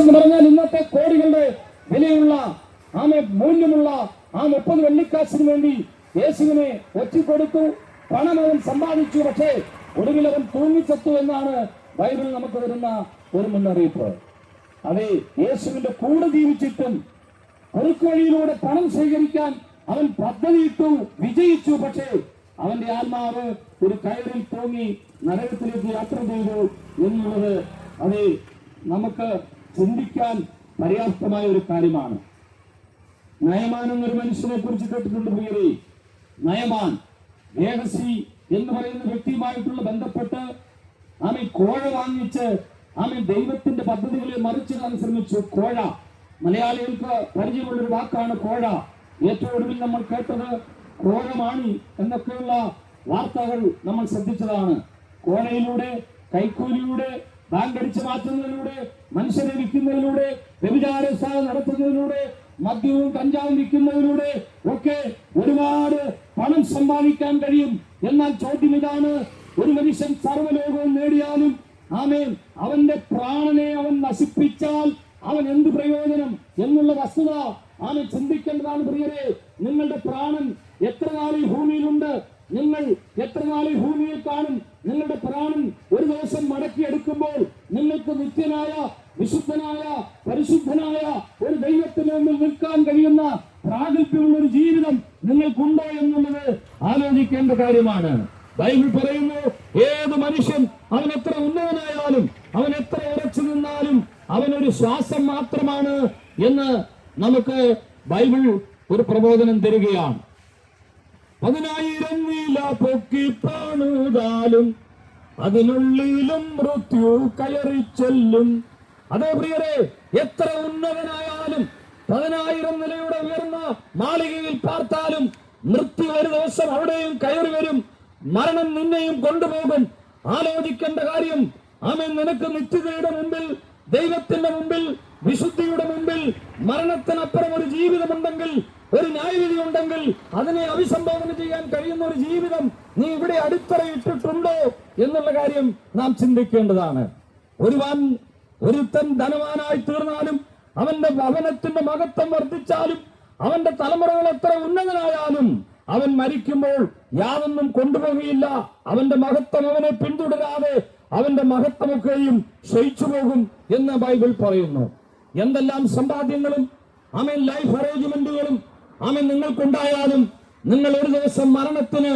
എന്ന് പറഞ്ഞാൽ ഇന്നത്തെ കോടികളുടെ വിലയുള്ള മൂല്യമുള്ള 30 വെള്ളിക്കാശിന് വേണ്ടി യേശുവിനെ ഒറ്റിക്കൊടുത്തു. പണം അവൻ സമ്പാദിച്ചു. പക്ഷേ ഒടുവിൽ അവൻ തൂങ്ങിച്ചത്തു എന്നാണ് ബൈബിൾ നമുക്ക് തരുന്ന ഒരു മുന്നറിയിപ്പ്. അതെ, യേശുവിന്റെ കൂടെ ജീവിച്ചിട്ടും കുറുക്ക് വഴിയിലൂടെ പണം സ്വീകരിക്കാൻ അവൻ പദ്ധതിയിട്ടു, വിജയിച്ചു. പക്ഷേ അവന്റെ ആത്മാവ് ഒരു കയറിൽ തൂങ്ങി നരകത്തിലേക്ക് യാത്ര ചെയ്തു എന്നുള്ളത് അതെ നമുക്ക് ചിന്തിക്കാൻ പര്യാപ്തമായ ഒരു കാര്യമാണ്. നയമാൻ എന്നൊരു മനുഷ്യനെ കുറിച്ച് കേട്ടിട്ടുണ്ട് പ്രിയരേ. നയമാൻ ഗേഹസി എന്ന് പറയുന്ന വ്യക്തിയുമായിട്ടുള്ള ബന്ധപ്പെട്ട് കോഴ വാങ്ങിച്ച് ദൈവത്തിന്റെ പദ്ധതികളെ മറിച്ചിടാൻ ശ്രമിച്ചു. കോഴ മലയാളികൾക്ക് പരിചയമുള്ളൊരു വാക്കാണ് കോഴ. ഏറ്റവും ഒടുവിൽ നമ്മൾ കേട്ടത് കോഴമാണി എന്നൊക്കെയുള്ള വാർത്തകൾ നമ്മൾ ശ്രദ്ധിച്ചതാണ്. കോഴയിലൂടെ, കൈക്കൂലിയുടെ, ബാങ്ക് അടിച്ചു മാറ്റുന്നതിലൂടെ, മനുഷ്യരെ വിൽക്കുന്നതിലൂടെ, വ്യഭിചാരശാല നടത്തുന്നതിലൂടെ, മദ്യവും കഞ്ചാവും വിൽക്കുന്നതിലൂടെ ഒക്കെ ഒരുപാട് പണം സമ്പാദിക്കാൻ കഴിയും. എന്നാൽ ചോദ്യം ഇതാണ്, ഒരു മനുഷ്യൻ സർവ്വലോകവും നേടിയാലും അവന്റെ പ്രാണനെ അവൻ നശിപ്പിച്ചാൽ അവൻ എന്ത് പ്രയോജനം എന്നുള്ള വസ്തുത ചിന്തിക്കേണ്ടതാണ് പ്രിയരെ. നിങ്ങളുടെ പ്രാണൻ എത്ര നാൾ ഈ ഭൂമിയിലുണ്ട്? നിങ്ങൾ എത്ര നാൾ ഈ ഭൂമിയിൽ കാണും? നിങ്ങളുടെ പ്രാണൻ ഒരു ദിവസം മടക്കിയെടുക്കുമ്പോൾ നിങ്ങൾക്ക് നിത്യനായ, വിശുദ്ധനായ, പരിശുദ്ധനായ ഒരു ദൈവത്തിന് മുന്നിൽ നിൽക്കാൻ കഴിയുന്ന പ്രാഗൽഭ്യമുള്ള ഒരു ജീവിതം നിങ്ങൾക്കുണ്ടോ എന്നുള്ളത് ആലോചിക്കേണ്ട കാര്യമാണ്. ബൈബിൾ പറയുന്നു, ഏത് മനുഷ്യൻ അവൻ എത്ര ഉന്നതനായാലും, അവൻ എത്ര ഉറച്ചു നിന്നാലും അവനൊരു ശ്വാസം മാത്രമാണ് എന്ന് നമുക്ക് ബൈബിൾ ഒരു പ്രബോധനം തരികയാണ്. 10,000 നില പൊക്കി പണിതാലും അതിനുള്ളിലും മൃത്യു കയറി ചെല്ലും. അതേ പ്രിയരെ, എത്ര ഉന്നതനായാലും 10,000 നിലയുടെ ഉയർന്ന മാളികയിൽ പാർത്താലും മൃത്യു ഒരു ദിവസം അവിടെയും കയറി വരും. മരണം നിന്നെയും കൊണ്ടുപോകും. ആലോചിക്കേണ്ട കാര്യം, നിനക്ക് നിത്യതയുടെ മുമ്പിൽ, ദൈവത്തിന്റെ മുമ്പിൽ, വിശുദ്ധിയുടെ മുമ്പിൽ മരണത്തിനപ്പുറം ഒരു ജീവിതമുണ്ടെങ്കിൽ, ഒരു ന്യായവിധി ഉണ്ടെങ്കിൽ അതിനെ അഭിസംബോധന ചെയ്യാൻ കഴിയുന്ന ഒരു ജീവിതം നീ ഇവിടെ അടിത്തറയിട്ടിട്ടുണ്ടോ എന്നുള്ള കാര്യം നാം ചിന്തിക്കേണ്ടതാണ്. ഒരുത്തൻ ധനവാനായി തീർന്നാലും, അവന്റെ ഭവനത്തിന്റെ മഹത്വം വർദ്ധിച്ചാലും, അവന്റെ തലമുറകൾ എത്ര ഉന്നതനായാലും അവൻ മരിക്കുമ്പോൾ യാതൊന്നും കൊണ്ടുപോകുകയില്ല. അവന്റെ മഹത്വം അവനെ പിന്തുടരാതെ അവന്റെ മഹത്വമൊക്കെയും ക്ഷയിച്ചു പോകും എന്ന് ബൈബിൾ പറയുന്നു. എന്തെല്ലാം സമ്പാദ്യങ്ങളും ലൈഫ് അറേഞ്ച്മെന്റുകളും നിങ്ങൾക്കുണ്ടായാലും നിങ്ങൾ ഒരു ദിവസം മരണത്തിന്